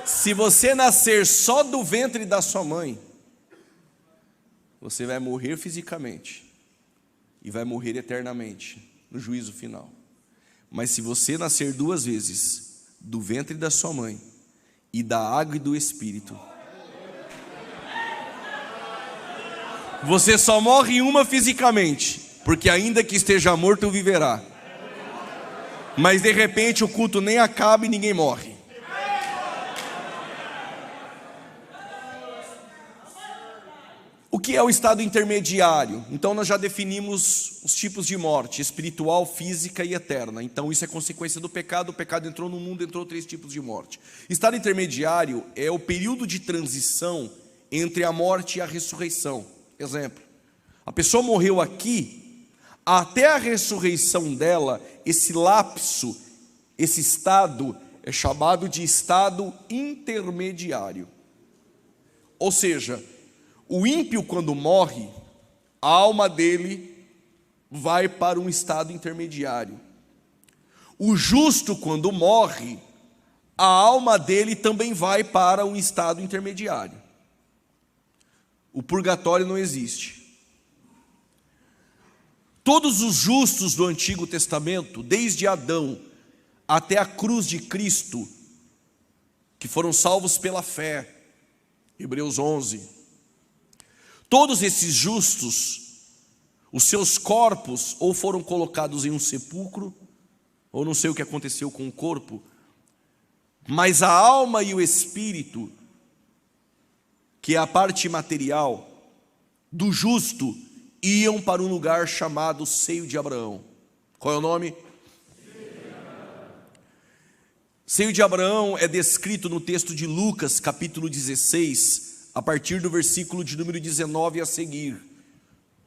Se você nascer só do ventre da sua mãe, você vai morrer fisicamente e vai morrer eternamente no juízo final. Mas se você nascer duas vezes, do ventre da sua mãe e da água e do Espírito, você só morre uma fisicamente, porque ainda que esteja morto, viverá. Mas de repente o culto nem acaba e ninguém morre. O que é o estado intermediário? Então nós já definimos os tipos de morte: espiritual, física e eterna. Então isso é consequência do pecado. O pecado entrou no mundo, entrou 3 tipos de morte. Estado intermediário é o período de transição entre a morte e a ressurreição. Exemplo: a pessoa morreu aqui, até a ressurreição dela, esse lapso, esse estado é chamado de estado intermediário. Ou seja, o ímpio, quando morre, a alma dele vai para um estado intermediário. O justo, quando morre, a alma dele também vai para um estado intermediário. O purgatório não existe. Todos os justos do Antigo Testamento, desde Adão até a cruz de Cristo, que foram salvos pela fé, Hebreus 11, todos esses justos, os seus corpos ou foram colocados em um sepulcro, ou não sei o que aconteceu com o corpo, mas a alma e o espírito, que é a parte material do justo, iam para um lugar chamado Seio de Abraão. Qual é o nome? Seio de Abraão é descrito no texto de Lucas, capítulo 16, a partir do versículo de número 19 a seguir,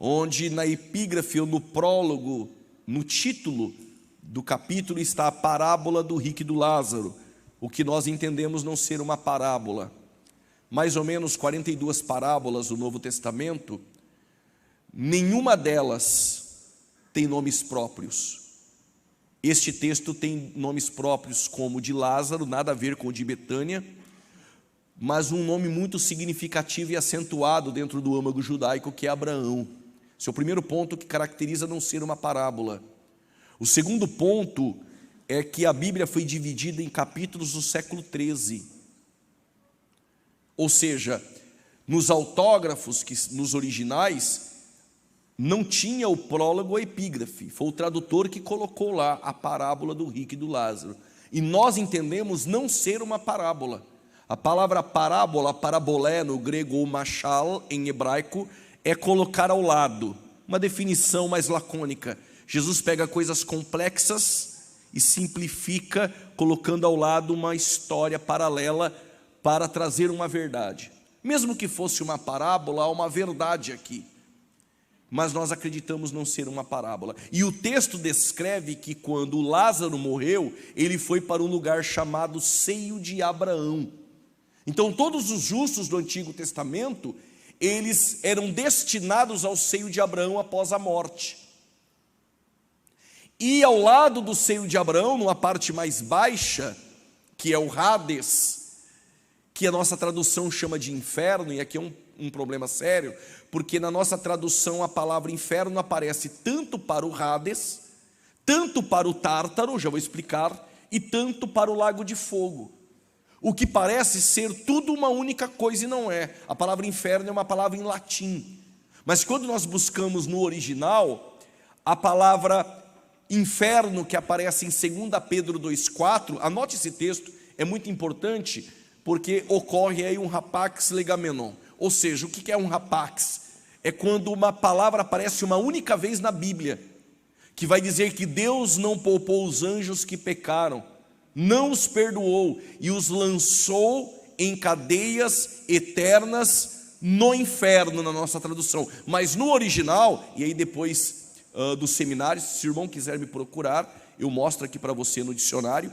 onde na epígrafe ou no prólogo, no título do capítulo, está a parábola do rico e do Lázaro, o que nós entendemos não ser uma parábola. Mais ou menos 42 parábolas do Novo Testamento, nenhuma delas tem nomes próprios. Este texto tem nomes próprios como o de Lázaro, nada a ver com o de Betânia, mas um nome muito significativo e acentuado dentro do âmago judaico, que é Abraão. Esse é o primeiro ponto que caracteriza não ser uma parábola. O segundo ponto é que a Bíblia foi dividida em capítulos do século 13. Ou seja, nos autógrafos, nos originais, não tinha o prólogo ou a epígrafe. Foi o tradutor que colocou lá a parábola do rico e do Lázaro. E nós entendemos não ser uma parábola. A palavra parábola, parabolé no grego ou machal em hebraico, é colocar ao lado. Uma definição mais lacônica. Jesus pega coisas complexas e simplifica, colocando ao lado uma história paralela para trazer uma verdade. Mesmo que fosse uma parábola, há uma verdade aqui. Mas nós acreditamos não ser uma parábola. E o texto descreve que quando Lázaro morreu, ele foi para um lugar chamado Seio de Abraão. Então todos os justos do Antigo Testamento, eles eram destinados ao seio de Abraão após a morte. E ao lado do seio de Abraão, numa parte mais baixa, que é o Hades, que a nossa tradução chama de inferno, e aqui é um problema sério, porque na nossa tradução a palavra inferno aparece tanto para o Hades, tanto para o Tártaro, já vou explicar, e tanto para o lago de fogo. O que parece ser tudo uma única coisa e não é. A palavra inferno é uma palavra em latim, mas quando nós buscamos no original, a palavra inferno que aparece em 2 Pedro 2,4, anote esse texto, é muito importante, porque ocorre aí um rapax legamenon. Ou seja, o que é um rapax? É quando uma palavra aparece uma única vez na Bíblia, que vai dizer que Deus não poupou os anjos que pecaram, não os perdoou e os lançou em cadeias eternas no inferno, na nossa tradução. Mas no original, e aí depois dos seminários, se o irmão quiser me procurar, eu mostro aqui para você no dicionário,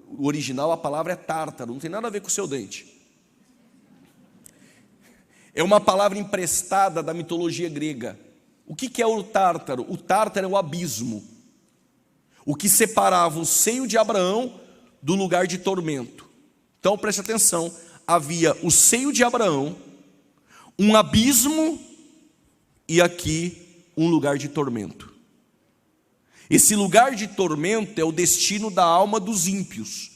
o original a palavra é tártaro, não tem nada a ver com o seu dente. É uma palavra emprestada da mitologia grega. O que é o Tártaro? O Tártaro é o abismo, o que separava o seio de Abraão do lugar de tormento. Então preste atenção, havia o seio de Abraão, um abismo e aqui um lugar de tormento. Esse lugar de tormento é o destino da alma dos ímpios.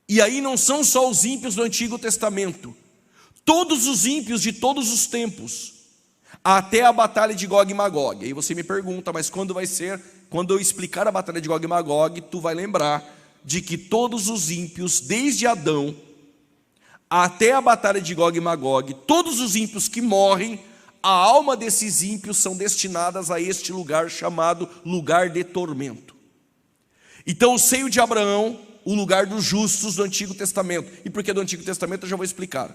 E aí não são só os ímpios do Antigo Testamento, todos os ímpios de todos os tempos, até a batalha de Gog e Magog. Aí você me pergunta, mas quando vai ser? Quando eu explicar a batalha de Gog e Magog, tu vai lembrar de que todos os ímpios, desde Adão até a batalha de Gog e Magog, todos os ímpios que morrem, a alma desses ímpios são destinadas a este lugar chamado lugar de tormento. Então o seio de Abraão, o lugar dos justos do Antigo Testamento. E por que do Antigo Testamento eu já vou explicar.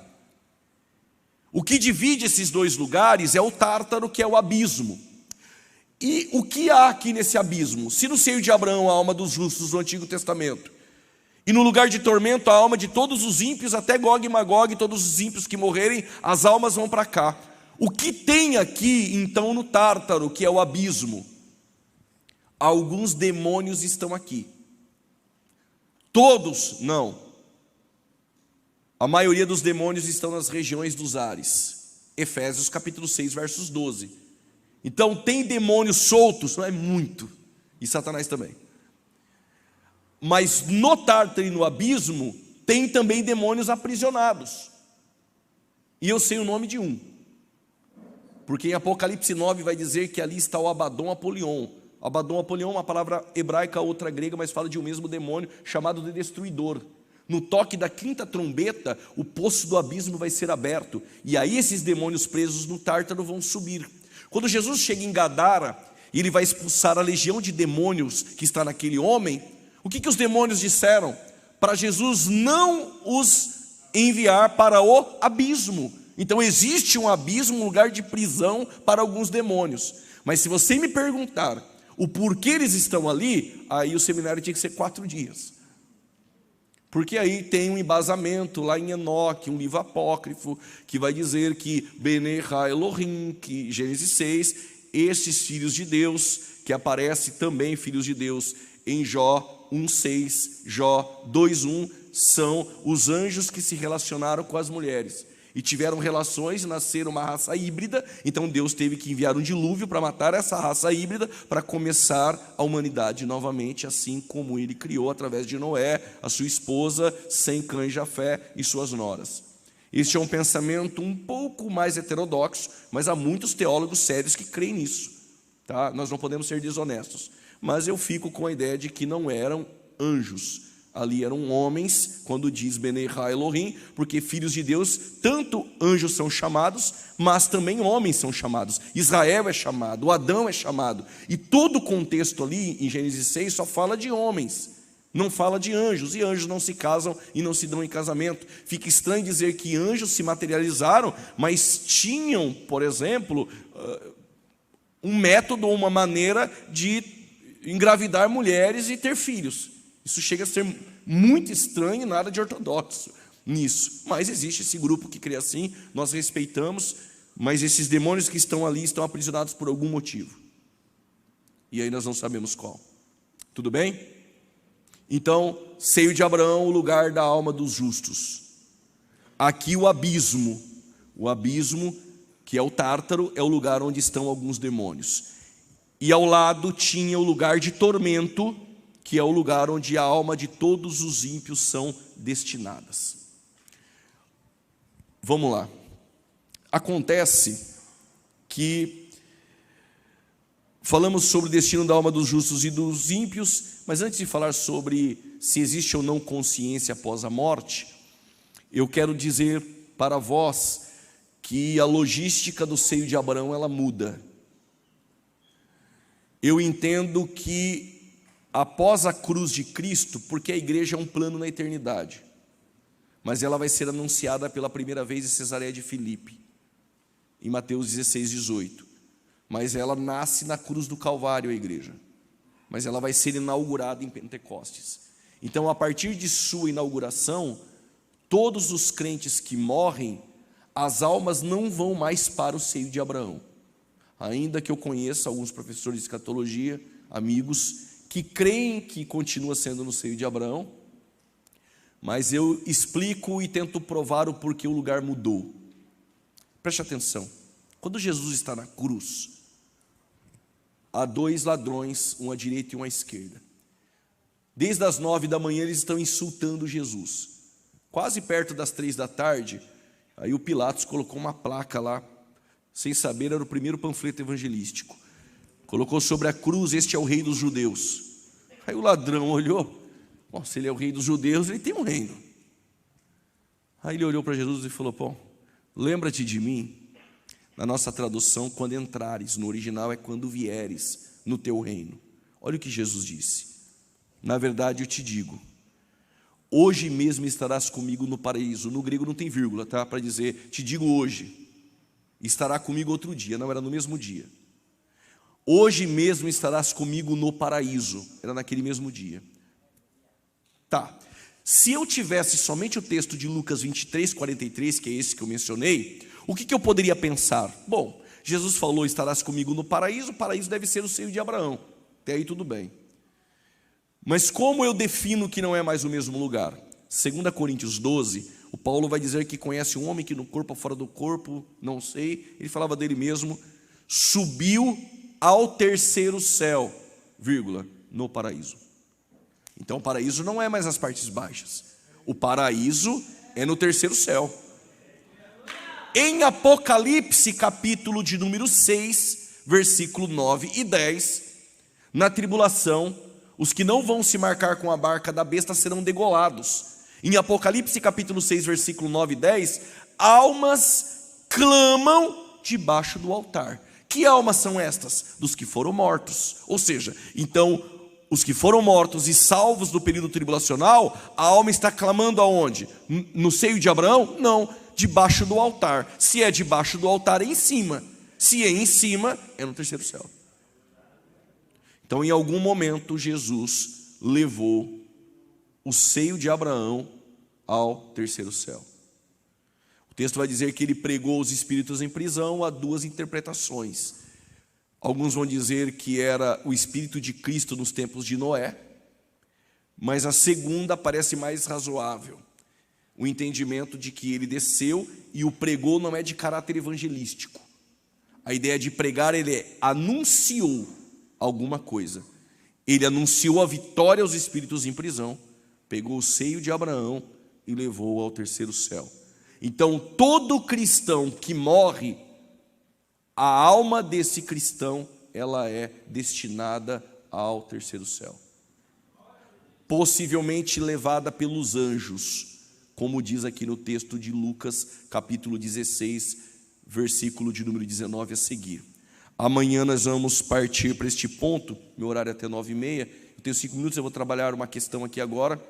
O que divide esses dois lugares é o Tártaro, que é o abismo. E o que há aqui nesse abismo? Se no seio de Abraão a alma dos justos do Antigo Testamento, e no lugar de tormento a alma de todos os ímpios, até Gog e Magog, todos os ímpios que morrerem, as almas vão para cá. O que tem aqui então no Tártaro, que é o abismo? Alguns demônios estão aqui. Todos não. A maioria dos demônios estão nas regiões dos ares. Efésios capítulo 6, versos 12. Então tem demônios soltos, não é muito, e Satanás também. Mas no Tártaro e no abismo tem também demônios aprisionados. E eu sei o nome de um. Porque em Apocalipse 9 vai dizer que ali está o Abaddon Apolion. Abaddon Apolion é uma palavra hebraica, outra grega, mas fala de um mesmo demônio chamado de destruidor. No toque da quinta trombeta, o poço do abismo vai ser aberto. E aí esses demônios presos no Tártaro vão subir. Quando Jesus chega em Gadara, e ele vai expulsar a legião de demônios que está naquele homem, o que os demônios disseram? Para Jesus não os enviar para o abismo. Então existe um abismo, um lugar de prisão para alguns demônios. Mas se você me perguntar o porquê eles estão ali, aí o seminário tinha que ser 4 dias. Porque aí tem um embasamento lá em Enoque, um livro apócrifo, que vai dizer que Bene Ha Elohim, que Gênesis 6, esses filhos de Deus, que aparece também filhos de Deus em Jó 1,6, Jó 2,1, são os anjos que se relacionaram com as mulheres. E tiveram relações e nasceram uma raça híbrida, então Deus teve que enviar um dilúvio para matar essa raça híbrida, para começar a humanidade novamente, assim como ele criou através de Noé, a sua esposa, Sem, Cã e Jafé e suas noras. Este é um pensamento um pouco mais heterodoxo, mas há muitos teólogos sérios que creem nisso. Tá? Nós não podemos ser desonestos, mas eu fico com a ideia de que não eram anjos. Ali eram homens, quando diz Bene Ha Elohim, porque filhos de Deus, tanto anjos são chamados, mas também homens são chamados. Israel é chamado, Adão é chamado. E todo o contexto ali, em Gênesis 6, só fala de homens, não fala de anjos. E anjos não se casam e não se dão em casamento. Fica estranho dizer que anjos se materializaram, mas tinham, por exemplo, um método, uma maneira de engravidar mulheres e ter filhos. Isso chega a ser muito estranho e nada de ortodoxo nisso. Mas existe esse grupo que crê assim, nós respeitamos, mas esses demônios que estão ali estão aprisionados por algum motivo. E aí nós não sabemos qual. Tudo bem? Então, seio de Abraão, o lugar da alma dos justos. Aqui o abismo que é o Tártaro, é o lugar onde estão alguns demônios. E ao lado tinha o lugar de tormento, que é o lugar onde a alma de todos os ímpios são destinadas. Vamos lá. Acontece que falamos sobre o destino da alma dos justos e dos ímpios, mas antes de falar sobre se existe ou não consciência após a morte, eu quero dizer para vós que a logística do seio de Abraão, ela muda. Eu entendo que após a cruz de Cristo, porque a igreja é um plano na eternidade, mas ela vai ser anunciada pela primeira vez em Cesareia de Filipe, em Mateus 16, 18. Mas ela nasce na cruz do Calvário, a igreja. Mas ela vai ser inaugurada em Pentecostes. Então, a partir de sua inauguração, todos os crentes que morrem, as almas não vão mais para o seio de Abraão. Ainda que eu conheça alguns professores de escatologia, amigos, que creem que continua sendo no seio de Abraão, mas eu explico e tento provar o porquê o lugar mudou. Preste atenção. Quando Jesus está na cruz, há dois ladrões, um à direita e um à esquerda. Desde as 9 da manhã eles estão insultando Jesus. Quase perto das 3 da tarde, aí o Pilatos colocou uma placa lá, sem saber, era o primeiro panfleto evangelístico. Colocou sobre a cruz: este é o rei dos judeus. Aí o ladrão olhou: bom, se ele é o rei dos judeus, ele tem um reino. Aí ele olhou para Jesus e falou: pô, lembra-te de mim, na nossa tradução, quando entrares. No original é quando vieres no teu reino. Olha o que Jesus disse: na verdade eu te digo, hoje mesmo estarás comigo no paraíso. No grego não tem vírgula, tá? Para dizer, te digo hoje, estará comigo outro dia. Não, era no mesmo dia. Hoje mesmo estarás comigo no paraíso. Era naquele mesmo dia. Tá. Se eu tivesse somente o texto de Lucas 23, 43, que é esse que eu mencionei, o que eu poderia pensar? Bom, Jesus falou: estarás comigo no paraíso. O paraíso deve ser o seio de Abraão. Até aí tudo bem. Mas como eu defino que não é mais o mesmo lugar? 2 Coríntios 12, o Paulo vai dizer que conhece um homem que no corpo ou fora do corpo, não sei, ele falava dele mesmo, subiu ao terceiro céu, vírgula, no paraíso. Então o paraíso não é mais as partes baixas. O paraíso é no terceiro céu. Em Apocalipse, capítulo de número 6, versículo 9 e 10, na tribulação, os que não vão se marcar com a marca da besta serão degolados. Em Apocalipse capítulo 6, versículo 9 e 10, almas clamam debaixo do altar. Que almas são estas? Dos que foram mortos. Ou seja, então, os que foram mortos e salvos do período tribulacional, a alma está clamando aonde? No seio de Abraão? Não, debaixo do altar. Se é debaixo do altar, é em cima. Se é em cima, é no terceiro céu. Então, em algum momento, Jesus levou o seio de Abraão ao terceiro céu. O texto vai dizer que ele pregou os espíritos em prisão. Há duas interpretações. Alguns vão dizer que era o espírito de Cristo nos tempos de Noé, mas a segunda parece mais razoável. O entendimento de que ele desceu e o pregou não é de caráter evangelístico. A ideia de pregar, ele anunciou alguma coisa. Ele anunciou a vitória aos espíritos em prisão, pegou o seio de Abraão e levou ao terceiro céu. Então, todo cristão que morre, a alma desse cristão, ela é destinada ao terceiro céu. Possivelmente levada pelos anjos, como diz aqui no texto de Lucas, capítulo 16, versículo de número 19 a seguir. Amanhã nós vamos partir para este ponto. Meu horário é até 9h30. Eu tenho 5 minutos, eu vou trabalhar uma questão aqui agora.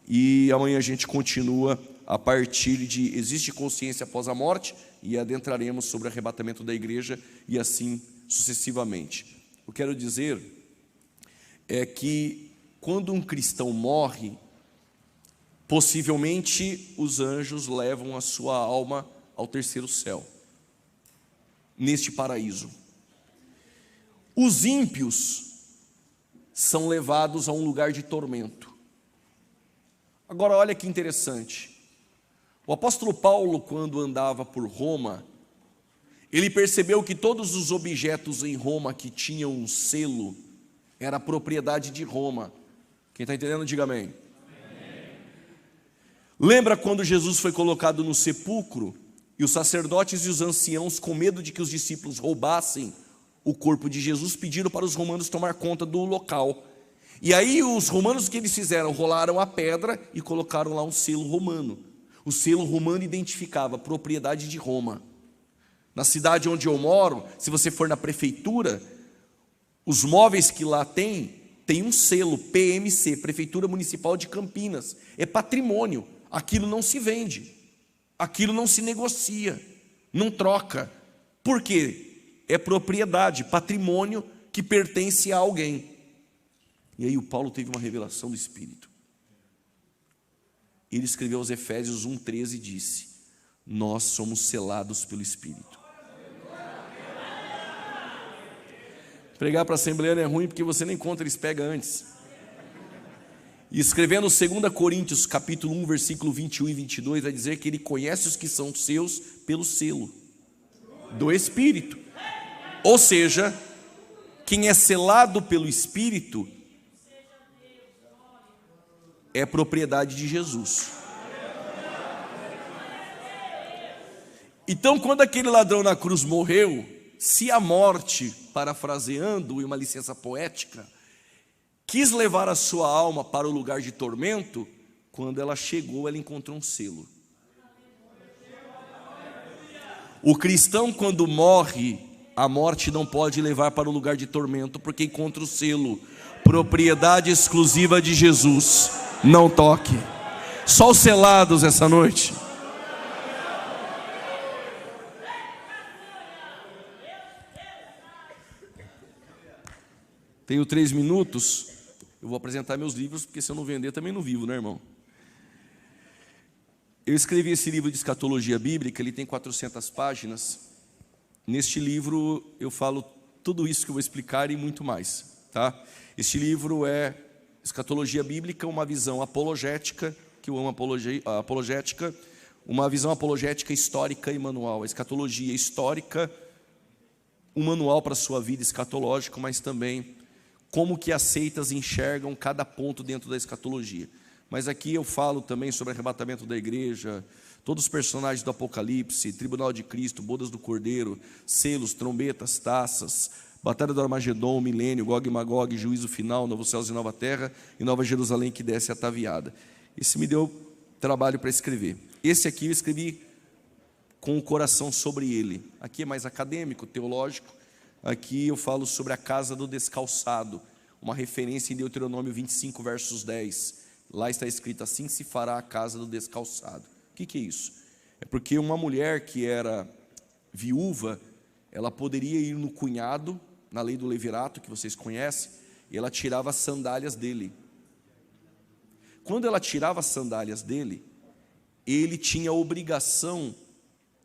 E amanhã a gente continua a partir de existe consciência após a morte, e adentraremos sobre o arrebatamento da igreja e assim sucessivamente. Eu quero dizer é que quando um cristão morre, possivelmente os anjos levam a sua alma ao terceiro céu, neste paraíso. Os ímpios são levados a um lugar de tormento. Agora olha que interessante. O apóstolo Paulo, quando andava por Roma, ele percebeu que todos os objetos em Roma que tinham um selo era propriedade de Roma. Quem está entendendo, diga amém. Amém. Lembra quando Jesus foi colocado no sepulcro e os sacerdotes e os anciãos, com medo de que os discípulos roubassem o corpo de Jesus, pediram para os romanos tomar conta do local. E aí os romanos, o que eles fizeram? Rolaram a pedra e colocaram lá um selo romano. O selo romano identificava a propriedade de Roma. Na cidade onde eu moro, se você for na prefeitura, os móveis que lá tem um selo, PMC, Prefeitura Municipal de Campinas. É patrimônio, aquilo não se vende, aquilo não se negocia, não troca. Por quê? É propriedade, patrimônio que pertence a alguém. E aí o Paulo teve uma revelação do Espírito. Ele escreveu aos Efésios 1,13 e disse: nós somos selados pelo Espírito. Pregar para a assembleia é ruim porque você nem conta, eles pegam antes. E escrevendo 2 Coríntios, capítulo 1, versículo 21 e 22, vai dizer que ele conhece os que são seus pelo selo do Espírito. Ou seja, quem é selado pelo Espírito é propriedade de Jesus. Então, quando aquele ladrão na cruz morreu, se a morte, parafraseando em uma licença poética, quis levar a sua alma para o lugar de tormento, quando ela chegou, ela encontrou um selo. O cristão, quando morre, a morte não pode levar para o lugar de tormento, porque encontra o selo, propriedade exclusiva de Jesus. Não toque. Só os selados essa noite. Tenho 3 minutos. Eu vou apresentar meus livros, porque se eu não vender também não vivo, né, irmão? Eu escrevi esse livro de escatologia bíblica, ele tem 400 páginas. Neste livro eu falo tudo isso que eu vou explicar e muito mais, tá? Este livro é Escatologia Bíblica, uma visão apologética, que eu amo apologética, uma visão apologética histórica e manual. A escatologia histórica, um manual para a sua vida escatológica, mas também como que as seitas enxergam cada ponto dentro da escatologia. Mas aqui eu falo também sobre arrebatamento da igreja, todos os personagens do Apocalipse, Tribunal de Cristo, bodas do Cordeiro, selos, trombetas, taças, batalha do Armagedon, milênio, Gog e Magog, juízo final, novo céus e nova terra, e nova Jerusalém que desce ataviada. Esse me deu trabalho para escrever. Esse aqui eu escrevi com o coração sobre ele. Aqui é mais acadêmico, teológico. Aqui eu falo sobre a casa do descalçado, uma referência em Deuteronômio 25, versos 10. Lá está escrito: assim se fará a casa do descalçado. O que é isso? É porque uma mulher que era viúva, ela poderia ir no cunhado, na lei do levirato, que vocês conhecem, e ela tirava as sandálias dele. Quando ela tirava as sandálias dele, ele tinha a obrigação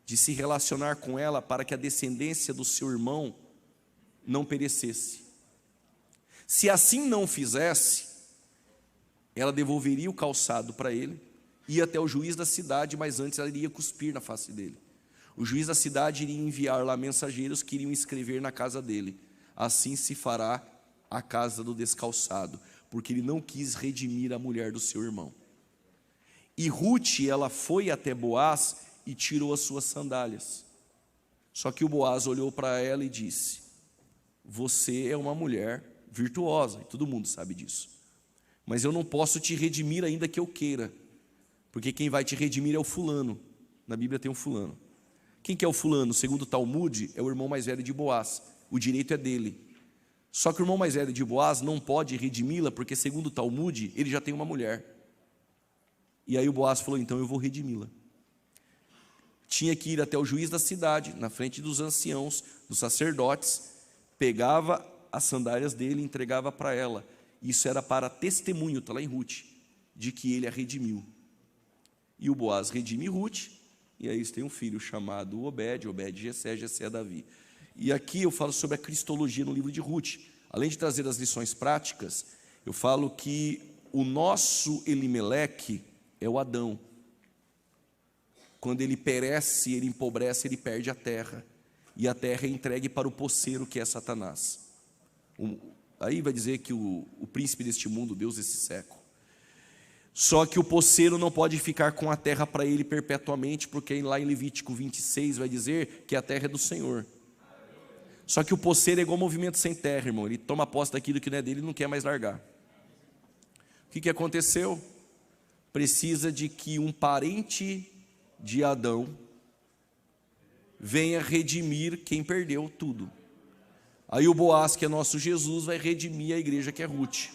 de se relacionar com ela para que a descendência do seu irmão não perecesse. Se assim não fizesse, ela devolveria o calçado para ele, ia até o juiz da cidade, mas antes ela iria cuspir na face dele. O juiz da cidade iria enviar lá mensageiros que iriam escrever na casa dele: assim se fará a casa do descalçado, porque ele não quis redimir a mulher do seu irmão. E Ruth, ela foi até Boaz e tirou as suas sandálias. Só que o Boaz olhou para ela e disse: você é uma mulher virtuosa, e todo mundo sabe disso, mas eu não posso te redimir ainda que eu queira, porque quem vai te redimir é o fulano. Na Bíblia tem um fulano. Quem que é o fulano? Segundo o Talmud, é o irmão mais velho de Boaz. O direito é dele. Só que o irmão mais velho de Boaz não pode redimi-la, porque segundo o Talmud, ele já tem uma mulher. E aí o Boaz falou: então eu vou redimi-la. Tinha que ir até o juiz da cidade, na frente dos anciãos, dos sacerdotes, pegava as sandálias dele e entregava para ela. Isso era para testemunho, está lá em Ruth, de que ele a redimiu. E o Boaz redime Ruth, e aí eles têm um filho chamado Obed, Obed Jessé, Jessé Davi. E aqui eu falo sobre a cristologia no livro de Ruth. Além de trazer as lições práticas, eu falo que o nosso Elimeleque é o Adão. Quando ele perece, ele empobrece, ele perde a terra. E a terra é entregue para o poceiro, que é Satanás. Aí vai dizer que o príncipe deste mundo, Deus desse século. Só que o poceiro não pode ficar com a terra para ele perpetuamente, porque lá em Levítico 26 vai dizer que a terra é do Senhor. Só que o poceiro é igual movimento sem terra, irmão. Ele toma posse daquilo que não é dele e não quer mais largar. O que aconteceu? Precisa de que um parente de Adão venha redimir quem perdeu tudo. Aí o Boaz, que é nosso Jesus, vai redimir a igreja, que é Ruth.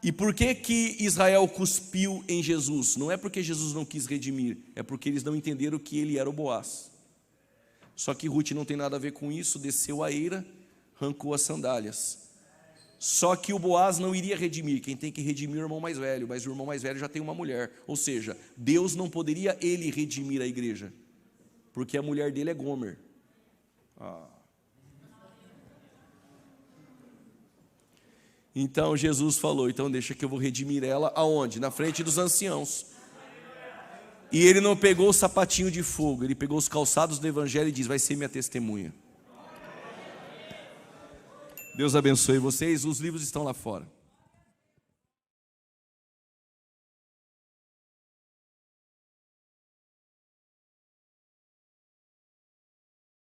E por que que Israel cuspiu em Jesus? Não é porque Jesus não quis redimir, é porque eles não entenderam que ele era o Boaz. Só que Ruth não tem nada a ver com isso, desceu a eira, arrancou as sandálias. Só que o Boaz não iria redimir, quem tem que redimir é o irmão mais velho, mas o irmão mais velho já tem uma mulher. Ou seja, Deus não poderia ele redimir a igreja, porque a mulher dele é Gomer. Então Jesus falou, então deixa que eu vou redimir ela aonde? Na frente dos anciãos. E ele não pegou o sapatinho de fogo, ele pegou os calçados do evangelho e diz, vai ser minha testemunha. Deus abençoe vocês, os livros estão lá fora.